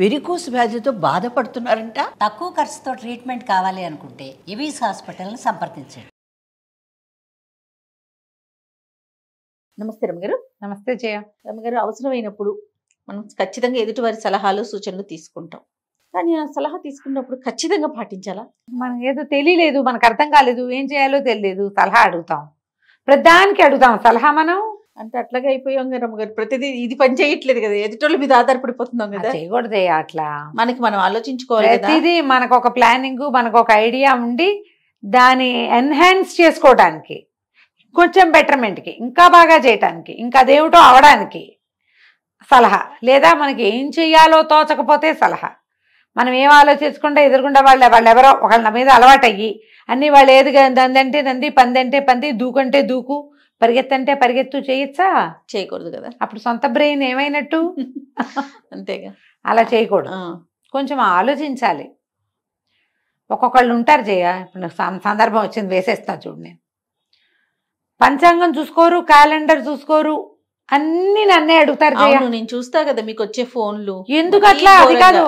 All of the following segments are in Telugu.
వెరికోస్ వ్యాధితో బాధపడుతున్నారంట. తక్కువ ఖర్చుతో ట్రీట్మెంట్ కావాలి అనుకుంటే ఎవిస్ హాస్పిటల్ని సంప్రదించండి. నమస్తే రమగారు. నమస్తే జయ. రమగారు, అవసరమైనప్పుడు మనం ఖచ్చితంగా ఎదుటివారి సలహాలు సూచనలు తీసుకుంటాం. కానీ ఆ సలహా తీసుకున్నప్పుడు ఖచ్చితంగా పాటించాలా? మనకి ఏదో తెలియలేదు, మనకు అర్థం కాలేదు, ఏం చేయాలో తెలియదు, సలహా అడుగుతాం. ప్రతిదానికి అడుగుతాం సలహా. మనం అంటే అట్లాగే అయిపోయాం కదా రమగారు. ప్రతిదీ ఇది పని చేయట్లేదు కదా, ఎదుటోళ్ళ మీద ఆధారపడిపోతున్నాం కదా. చేయకూడదు అట్లా. మనకి మనం ఆలోచించుకోవాలి కదా. ప్రతిదీ మనకు ఒక ప్లానింగ్, మనకు ఒక ఐడియా ఉండి దాన్ని ఎన్హాన్స్ చేసుకోవడానికి, కొంచెం బెటర్మెంట్కి, ఇంకా బాగా చేయటానికి, ఇంకా అదేమిటో అవడానికి సలహా. లేదా మనకి ఏం చెయ్యాలో తోచకపోతే సలహా. మనం ఏం ఆలోచించకుండా ఎదురుకుండా వాళ్ళు ఎవరో ఒకళ్ళ మీద అలవాటు అయ్యి అన్నీ వాళ్ళు ఏది దందంటే దంది, పందంటే పంది, దూకంటే దూకు, పరిగెత్తంటే పరిగెత్తు చేయొచ్చా? చేయకూడదు కదా. అప్పుడు సొంత బ్రెయిన్ ఏమైనట్టు? అంతేగా. అలా చేయకూడదు. కొంచెం ఆలోచించాలి. ఒక్కొక్కళ్ళు ఉంటారు జయ. ఇప్పుడు సందర్భం వచ్చింది వేసేస్తా చూడు. నేను పంచాంగం చూసుకోరు, క్యాలెండర్ చూసుకోరు, అన్ని నన్నే అడుగుతారు జయ. నేను చూస్తా కదా మీకు వచ్చే ఫోన్లు. ఎందుకు అట్లా? అది కాదు,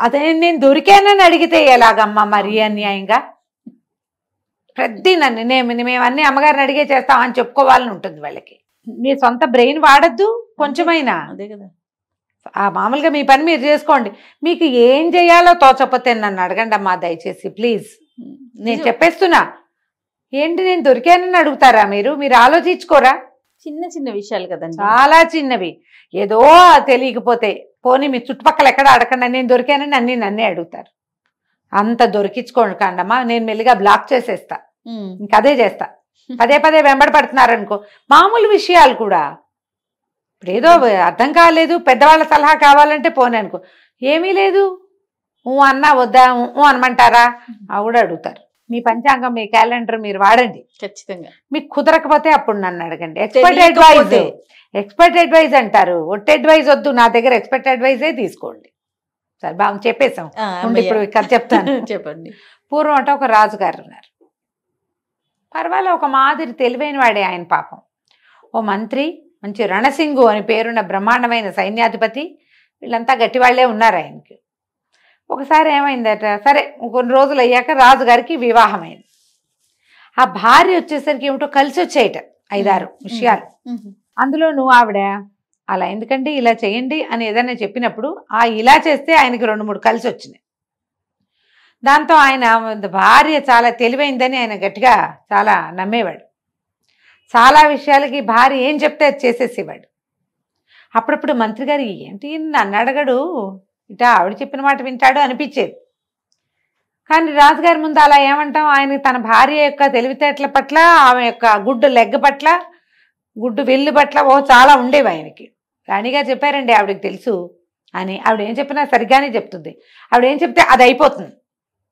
అదే నేను దొరికానని అడిగితే ఎలాగమ్మా మరి అన్యాయంగా? ప్రతి నన్ను మేము అన్ని అమ్మగారిని అడిగే చేస్తామని చెప్పుకోవాలని ఉంటుంది వాళ్ళకి. మీ సొంత బ్రెయిన్ వాడద్దు కొంచెమైనా. అదే కదా. మామూలుగా మీ పని మీరు చేసుకోండి. మీకు ఏం చేయాలో తోచకపోతే నన్ను అడగండి అమ్మా దయచేసి ప్లీజ్. నేను చెప్పేస్తున్నా. ఏంటి నేను దొరికానని అడుగుతారా మీరు? మీరు ఆలోచించుకోరా? చిన్న చిన్న విషయాలు కదండి, చాలా చిన్నవి. ఏదో తెలియకపోతే పోనీ మీ చుట్టుపక్కల ఎక్కడ అడగండి, నేను దొరికానని అన్ని నన్నే అడుగుతారు. అంత దొరికించుకోండి కాండమ్మా. నేను మెల్లిగా బ్లాక్ చేసేస్తా. ఇంకదే చేస్తా. పదే పదే వెంబడి పడుతున్నారనుకో, మామూలు విషయాలు కూడా. ఇప్పుడు ఏదో అర్థం కాలేదు, పెద్దవాళ్ళ సలహా కావాలంటే పోనీ అనుకో, ఏమీ లేదు అన్నా వద్దా అనమంటారా? అవి కూడా అడుగుతారు. మీ పంచాంగం, మీ క్యాలెండర్ మీరు వాడండి ఖచ్చితంగా. మీకు కుదరకపోతే అప్పుడు నన్ను అడగండి. ఎక్స్పర్ట్ అడ్వైజ్ అంటారు. ఒట్టి అడ్వైజ్ వద్దు, నా దగ్గర ఎక్స్పర్ట్ అడ్వైజే తీసుకోండి. సరే బాగా చెప్పేశాం. ఇప్పుడు ఇక్కడ చెప్తాను. చెప్పండి. పూర్వం అంటే ఒక రాజుగారు ఉన్నారు. పర్వాలే, ఒక మాదిరి తెలివైన వాడే ఆయన. పాపం ఓ మంత్రి, మంచి రణసింగు అని పేరున్న బ్రహ్మాండమైన సైన్యాధిపతి, వీళ్ళంతా గట్టివాళ్లే ఉన్నారు ఆయనకి. ఒకసారి ఏమైందట, సరే కొన్ని రోజులు అయ్యాక రాజుగారికి వివాహమైంది. ఆ భార్య వచ్చేసరికి ఏమిటో కలిసి వచ్చేయట 5-6 విషయాలు. అందులోనూ ఆవిడ అలా ఎందుకండి ఇలా చేయండి అని ఏదైనా చెప్పినప్పుడు ఆ ఇలా చేస్తే ఆయనకి 2-3 కలిసి వచ్చినాయి. దాంతో ఆయన భార్య చాలా తెలివైందని ఆయన గట్టిగా చాలా నమ్మేవాడు. చాలా విషయాలకి భార్య ఏం చెప్తే అది చేసేసేవాడు. అప్పుడప్పుడు మంత్రి గారు ఏంటి నన్ను అడగడు, ఇటా ఆవిడ చెప్పిన మాట వింటాడు అనిపించేది. కానీ రాజుగారి ముందు అలా ఏమంటాం, ఆయన తన భార్య యొక్క తెలివితేటల పట్ల, ఆమె యొక్క గుడ్డు లెగ్ పట్ల, గుడ్డు వెల్లు పట్ల చాలా ఉండేవి ఆయనకి. రాణిగారు చెప్పారండి ఆవిడకి తెలుసు అని. ఆవిడ ఏం చెప్పినా సరిగ్గానే చెప్తుంది, ఆవిడ ఏం చెప్తే అది అయిపోతుంది,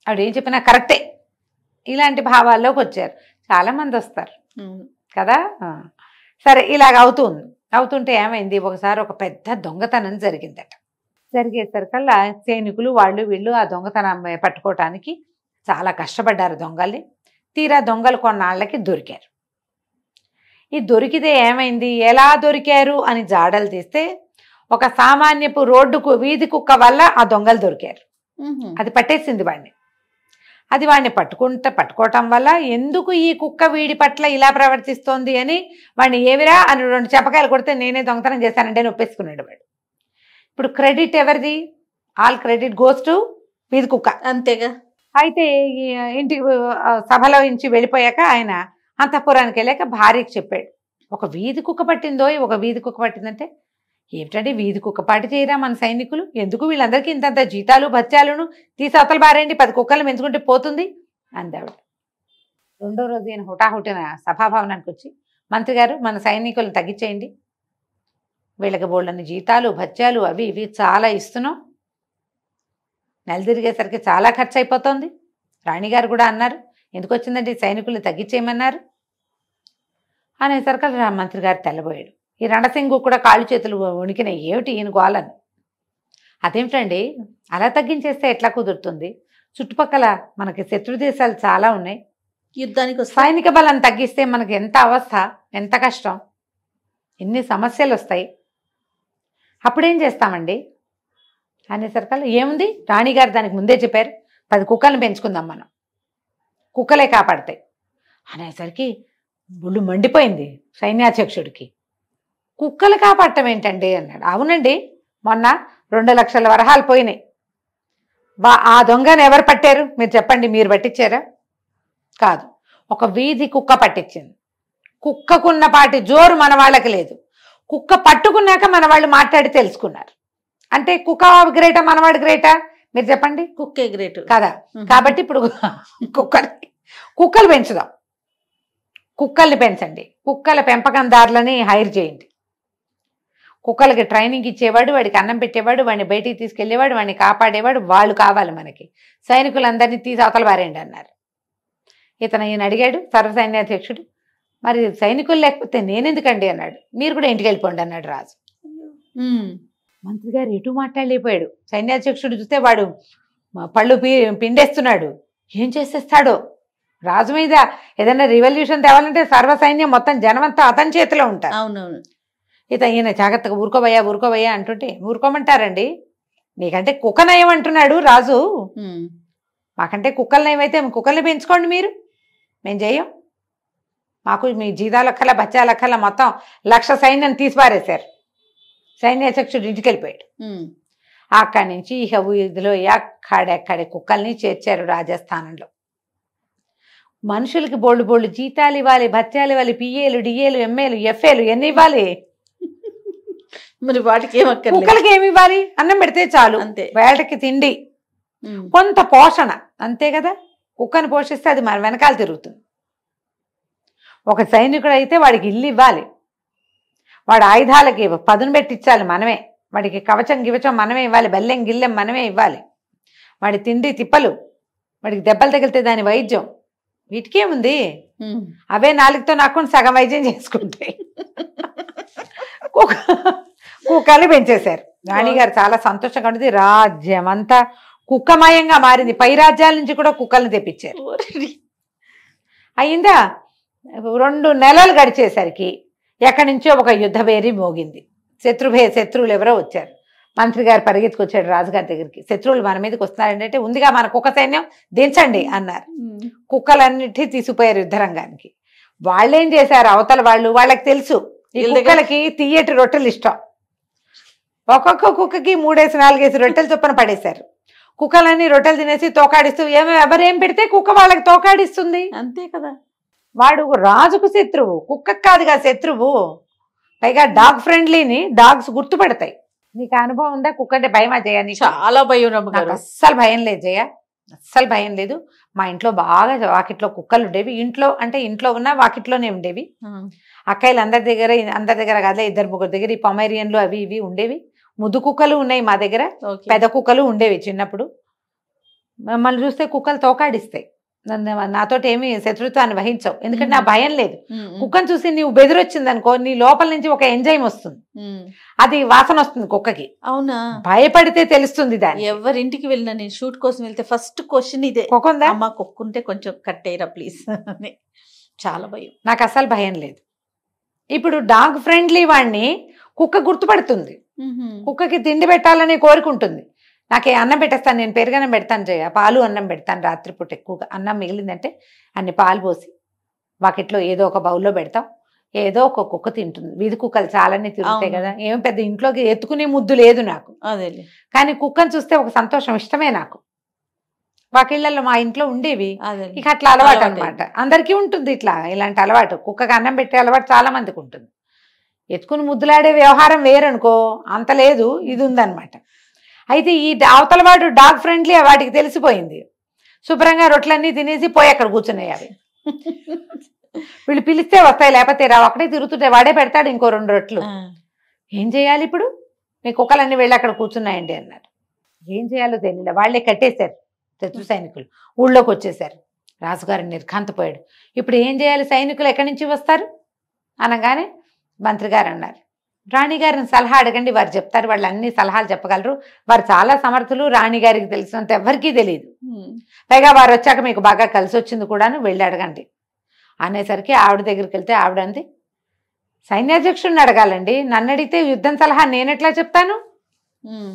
ఆవిడ ఏం చెప్పినా కరెక్టే. ఇలాంటి భావాల్లోకి వచ్చారు చాలామంది వస్తారు కదా. సరే ఇలాగ అవుతుంటే ఏమైంది, ఒకసారి ఒక పెద్ద దొంగతనం జరిగిందట. జరిగేసరికల్లా సైనికులు వాళ్ళు వీళ్ళు ఆ దొంగతనం పట్టుకోవటానికి చాలా కష్టపడ్డారు దొంగల్ని. తీరా దొంగలు కొన్నాళ్ళకి దొరికారు. ఈ దొరికితే ఏమైంది, ఎలా దొరికారు అని జాడలు తీస్తే ఒక సామాన్యపు రోడ్డుకు వీధి కుక్క వల్ల ఆ దొంగలు దొరికారు. అది పట్టేసింది వాడిని. అది వాడిని పట్టుకోవటం వల్ల ఎందుకు ఈ కుక్క వీడి పట్ల ఇలా ప్రవర్తిస్తోంది అని వాడిని ఏమిరా అని 2 చెప్పకాయలు కొడితే నేనే దొంగతనం చేశానంటే నొప్పేసుకున్నాడు వాడు. ఇప్పుడు క్రెడిట్ ఎవరిది? ఆల్ క్రెడిట్ గోస్ టు వీధి కుక్క. అంతేగా. అయితే ఇంటికి సభలో నుంచి వెళ్ళిపోయాక ఆయన అంతఃపురానికి వెళ్ళాక భార్యకి చెప్పాడు, ఒక వీధి కుక్క పట్టిందో, ఒక వీధి కుక్క పట్టిందంటే ఏమిటంటే వీధి కుక్క పాటి చేయరా మన సైనికులు, ఎందుకు వీళ్ళందరికీ ఇంతంత జీతాలు భత్యాలను తీసి అవతల బారేంటి, 10 కుక్కలు పెంచుకుంటే పోతుంది అందావిడ. 2వ రోజు ఈయన హుటాహుటిన సభాభవనానికి వచ్చి, మంత్రి గారు మన సైనికులను తగ్గించేయండి, వీళ్ళకి బోళ్ళని జీతాలు భత్యాలు అవి ఇవి చాలా ఇస్తున్నాం, నెల తిరిగేసరికి చాలా ఖర్చు అయిపోతుంది. రాణిగారు కూడా అన్నారు, ఎందుకు వచ్చిందంటే సైనికులు తగ్గించేయమన్నారు అనేసరికి మంత్రి గారు తెల్లబోయాడు. ఈ రణసింగు కూడా కాళ్ళు చేతులు వణికినాయి, ఏమిటి ఈయన గోలని. అదేమిటండి అలా తగ్గించేస్తే ఎట్లా కుదురుతుంది, చుట్టుపక్కల మనకి శత్రు దేశాలు చాలా ఉన్నాయి, యుద్ధానికి సైనిక బలం తగ్గిస్తే మనకి ఎంత అవస్థ, ఎంత కష్టం, ఎన్ని సమస్యలు వస్తాయి, అప్పుడేం చేస్తామండి అనేసరికల్లా ఏముంది, రాణిగారు దానికి ముందే చెప్పారు 10 కుక్కలను పెంచుకుందాం మనం, కుక్కలే కాపాడతాయి అనేసరికి బుళ్ళు మండిపోయింది సైన్యాధ్యక్షుడికి. కుక్కలు కాపాడటం ఏంటండి అన్నాడు. అవునండి, మొన్న 2 లక్షల వరహాలు పోయినాయి. ఆ దొంగను ఎవరు పట్టారు మీరు చెప్పండి, మీరు పట్టించారా? కాదు, ఒక వీధి కుక్క పట్టించింది. కుక్కకున్న పాటి జోరు మన వాళ్ళకి లేదు. కుక్క పట్టుకున్నాక మన వాళ్ళు మాట్లాడి తెలుసుకున్నారు. అంటే కుక్క గ్రేటా మనవాడు గ్రేటా మీరు చెప్పండి? కుక్కే గ్రేట్ కదా. కాబట్టి ఇప్పుడు కుక్కలు పెంచుదాం, కుక్కల్ని పెంచండి, కుక్కల పెంపకందారులని హైర్ చేయండి. కుక్కలకి ట్రైనింగ్ ఇచ్చేవాడు, వాడికి అన్నం పెట్టేవాడు, వాడిని బయటికి తీసుకెళ్లేవాడు, వాడిని కాపాడేవాడు, వాళ్ళు కావాలి మనకి. సైనికులందరినీ తీసి అవతల పారేయండి అన్నారు. ఈయన అడిగాడు సర్వసైన్యాధ్యక్షుడు, మరి సైనికులు లేకపోతే నేనెందుకండి అన్నాడు. మీరు కూడా ఇంటికి వెళ్ళిపోండి అన్నాడు రాజు. మంత్రి గారు ఎటు మాట్లాడలేకపోయాడు. సైన్యాధ్యక్షుడు చూస్తే వాడు పళ్ళు పిండేస్తున్నాడు, ఏం చేసేస్తాడో. రాజు మీద ఏదైనా రివల్యూషన్ తేవాలంటే సర్వసైన్యం మొత్తం జనమంతా అతని చేతిలో ఉంటారు. అవునవును. ఈయన జాగ్రత్తగా ఊరుకోవయ్యా అంటుంటే ఊరుకోమంటారండి, నీకంటే కుక్క నయం అంటున్నాడు రాజు. మాకంటే కుక్కల నయం అయితే కుక్కల్ని పెంచుకోండి మీరు, మేము చెయ్యం. మాకు మీ జీతాలక్కల బచ్చాలక్కల మొత్తం 1,00,000 సైన్యం తీసిపారేశారు. సైన్యాధ్యక్షుడు ఇంటికి వెళ్ళిపోయాడు. అక్కడి నుంచి ఇక వీధిలో ఎక్కడెక్కడి కుక్కల్ని చేర్చారు రాజస్థానంలో. మనుషులకి బోళ్ళు జీతాలు ఇవ్వాలి, భత్యాలు ఇవ్వాలి, పిఏలు, డిఏలు, ఎంఏలు, ఎఫ్ఏలు ఎన్ని ఇవ్వాలి? మరి వాటికి ఏమక్కర్లేదు. కుక్కలకి ఏమి ఇవ్వాలి? అన్నం పెడితే చాలు, అంతే. వేటకి తిండి, కొంత పోషణ, అంతే కదా. కుక్కను పోషిస్తే అది మన వెనకాల తిరుగుతుంది. ఒక సైనికుడు అయితే వాడికి ఇల్లు ఇవ్వాలి, వాడి ఆయుధాలకి పదును పెట్టించాలి మనమే, వాడికి కవచం గివచం మనమే ఇవ్వాలి, బల్లెం గిల్లెం మనమే ఇవ్వాలి, వాడి తిండి తిప్పలు, వాడికి దెబ్బలు తగిలితే దాని వైద్యం, వీటికేముంది? అవే నాలుగుతో నాకుని సగం వైద్యం చేసుకుంటాయి. కుక్కల్ని పెంచేశారు. రాణిగారు చాలా సంతోషంగా ఉండేది. రాజ్యం అంతా కుక్కమయంగా మారింది. పై రాజ్యాల నుంచి కూడా కుక్కల్ని తెప్పించారు. అయిందా? 2 నెలలు గడిచేసరికి ఎక్కడి నుంచో ఒక యుద్ధ భేరి మోగింది. శత్రువులు ఎవరో వచ్చారు. మంత్రి గారు పరిగెత్తుకొచ్చాడు రాజుగారి దగ్గరికి. శత్రువులు మన మీదకి వస్తున్నారంటే ఉందిగా మన కుక్క సైన్యం, దించండి అన్నారు. కుక్కలన్నిటి తీసుకుపోయారు యుద్ధరంగానికి. వాళ్ళేం చేశారు అవతల వాళ్ళకి తెలుసు ఈ కుక్కలకి తియ్యటి రొట్టెలు ఇష్టం. ఒక్కొక్క కుక్కకి 3-4 రొట్టెలు చొప్పున పడేశారు. కుక్కలన్నీ రొట్టెలు తినేసి తోకాడిస్తూ ఎవరేం పెడితే కుక్క వాళ్ళకి తోకాడిస్తుంది, అంతే కదా. వాడు రాజుకు శత్రువు, కుక్కకు కాదుగా శత్రువు. పైగా డాగ్ ఫ్రెండ్లీని డాగ్స్ గుర్తుపడతాయి. నీకు అనుభవం ఉందా? కుక్క అంటే భయమా జయ? చాలా భయం. నాకు అస్సలు భయం లేదు జయ, అస్సలు భయం లేదు. మా ఇంట్లో బాగా వాకిట్లో కుక్కలు ఉండేవి. ఇంట్లో ఉన్న వాకిట్లోనే ఉండేవి. అక్కయ్యలు అందరి దగ్గర కాదులే, 2-3 దగ్గర ఈ పొమేరియన్లు అవి ఇవి ఉండేవి. ముద్దు కుక్కలు ఉన్నాయి మా దగ్గర, పెద్ద కుక్కలు ఉండేవి చిన్నప్పుడు. మమ్మల్ని చూస్తే కుక్కలు తోకాడిస్తాయి. నాతోటి ఏమి శత్రుత్వాన్ని వహించవు, ఎందుకంటే నా భయం లేదు. కుక్కను చూసి నీవు బెదిరొచ్చింది అనుకో, నీ లోపల నుంచి ఒక ఎంజైమ్ వస్తుంది, అది వాసన వస్తుంది కుక్కకి. అవునా? భయపడితే తెలుస్తుంది దాన్ని. ఎవరింటికి వెళ్ళినా నేను షూట్ కోసం వెళ్తే ఫస్ట్ క్వశ్చన్ ఇదే, కుక్కుందా? అమ్మ కుక్కుంటే కొంచెం కట్టేయరా ప్లీజ్ అని. చాలా భయం. నాకు అసలు భయం లేదు. ఇప్పుడు డాగ్ ఫ్రెండ్లీ వాడిని కుక్క గుర్తుపడుతుంది. కుక్కకి తిండి పెట్టాలని కోరుకుంటుంది. నాకే అన్నం పెట్టేస్తాను, నేను పెరుగన్నం పెడతాను జయ, పాలు అన్నం పెడతాను. రాత్రిపూట ఎక్కువగా అన్నం మిగిలిందంటే అన్ని పాలు పోసి వాకిట్లో ఏదో ఒక బౌల్లో పెడతాం, ఏదో ఒక కుక్క తింటుంది. వీధి కుక్కలు చాలానే తిరుగుతాయి కదా, ఏం పెద్ద ఇంట్లోకి ఎత్తుకునే ముద్దు లేదు నాకు. అదే, కానీ కుక్కను చూస్తే ఒక సంతోషం, ఇష్టమే నాకు. వాకిళ్ళల్లో మా ఇంట్లో ఉండేవి. ఇక అట్లా అలవాటు అనమాట. అందరికీ ఉంటుంది ఇలాంటి అలవాటు. కుక్కకి అన్నం పెట్టే అలవాటు చాలా మందికి ఉంటుంది. ఎత్తుకుని ముద్దులాడే వ్యవహారం వేరనుకో, అంత లేదు, ఇది ఉందన్నమాట. అయితే ఈ అవతలవాడు డాగ్ ఫ్రెండ్లీ వాటికి తెలిసిపోయింది. శుభ్రంగా రొట్లన్నీ తినేసి పోయి అక్కడ కూర్చున్నాయి అవి. వీళ్ళు పిలిస్తే వస్తాయి, లేకపోతే రావు. అక్కడే తిరుగుతుంటే వాడే పెడతాడు ఇంకో 2 రొట్లు. ఏం చేయాలి ఇప్పుడు? మీ కుక్కలన్నీ వెళ్ళి అక్కడ కూర్చున్నాయండి అన్నారు. ఏం చేయాలో తెలియదు. వాళ్ళే కట్టేశారు శత్రు సైనికులు. ఊళ్ళోకి వచ్చేసారు. రాజుగారు నిర్ఘాంతపోయాడు. ఇప్పుడు ఏం చేయాలి? సైనికులు ఎక్కడి నుంచి వస్తారు అనగానే మంత్రి గారు అన్నారు, రాణిగారిని సలహా అడగండి, వారు చెప్తారు, వాళ్ళు అన్ని సలహాలు చెప్పగలరు, వారు చాలా సమర్థులు, రాణిగారికి తెలిసినంత ఎవరికీ తెలియదు. పైగా వారు వచ్చాక మీకు బాగా కలిసి వచ్చింది కూడాను, వెళ్ళి అడగండి అనేసరికి ఆవిడ దగ్గరికి వెళ్తే ఆవిడ అంది, సైన్యాధ్యక్షుడిని అడగాలండి, నన్ను అడిగితే యుద్ధం సలహా నేనెట్లా చెప్తాను,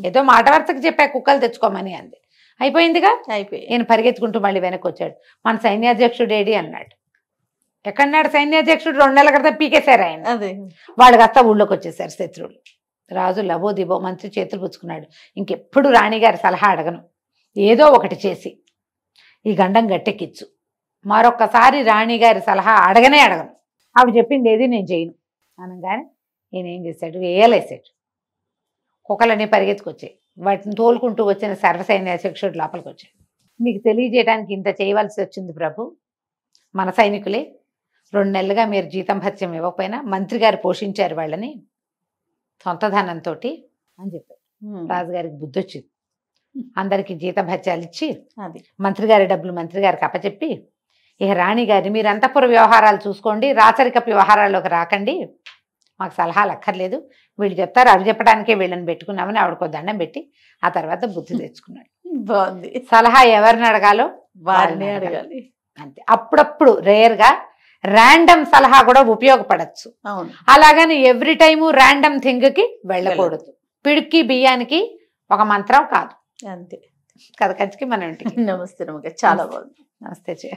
ఏదో మాట వరుసకి చెప్పా కుక్కలు తెచ్చుకోమని అంది. అయిపోయిందిగా. అయిపోయి ఈయన పరిగెత్తుకుంటూ మళ్ళీ వెనక్కి వచ్చాడు. మన సైన్యాధ్యక్షుడు ఏడి అన్నాడు. ఎక్కడన్నాడు సైన్యాధ్యక్షుడు? 2 నెలల క్రితం పీకేశారు ఆయన. అదే వాళ్ళు కాస్త ఊళ్ళోకి వచ్చేసారు శత్రువులు. రాజు లబో దిబో మంత్రి చేతులు పుచ్చుకున్నాడు. ఇంకెప్పుడు రాణిగారి సలహా అడగను, ఏదో ఒకటి చేసి ఈ గండం గట్టెక్కిచ్చు, మరొక్కసారి రాణిగారి సలహా అడగనే అడగను, ఆవిడ చెప్పింది ఏది నేను చేయను అనగానే ఈయన ఏం చేశాడు, వేయలేసాడు. కుక్కలన్నీ పరిగెత్తుకొచ్చాయి. వాటిని తోలుకుంటూ వచ్చిన సర్వసైన్యాధ్యక్షుడు లోపలికి వచ్చాడు. మీకు తెలియజేయడానికి ఇంత చేయవలసి వచ్చింది ప్రభు, మన సైనికులే 2 నెలలుగా మీరు జీతం భత్యం ఇవ్వకపోయినా మంత్రి గారు పోషించారు వాళ్ళని సొంత ధనంతో అని చెప్పారు. రాజుగారికి బుద్ధి వచ్చింది. అందరికీ జీతం భత్యాలు ఇచ్చి అది మంత్రి గారి డబ్బులు మంత్రి గారికి అప్పచెప్పి, ఇక రాణి గారి మీరు అంతఃపుర వ్యవహారాలు చూసుకోండి, రాచరికపు వ్యవహారాల్లోకి రాకండి, మాకు సలహాలు అక్కర్లేదు, వీళ్ళు చెప్తారు అవి చెప్పడానికే వీళ్ళని పెట్టుకున్నామని ఆవిడకో దండం పెట్టి ఆ తర్వాత బుద్ధి తెచ్చుకున్నాడు. బాగుంది. సలహా ఎవరిని అడగాలో వారిని అడగాలి అంతే. అప్పుడప్పుడు రేర్గా ర్యాండమ్ సలహా కూడా ఉపయోగపడచ్చు. అవును. అలాగని ఎవ్రీ టైము ర్యాండమ్ థింగ్కి వెళ్ళకూడదు. పిడికి బియ్యానికి ఒక మంత్రం కాదు అంతే. కథ కంచికి మన ఇంటికి. నమస్తే రమగా, చాలా బాగుంది. నమస్తే.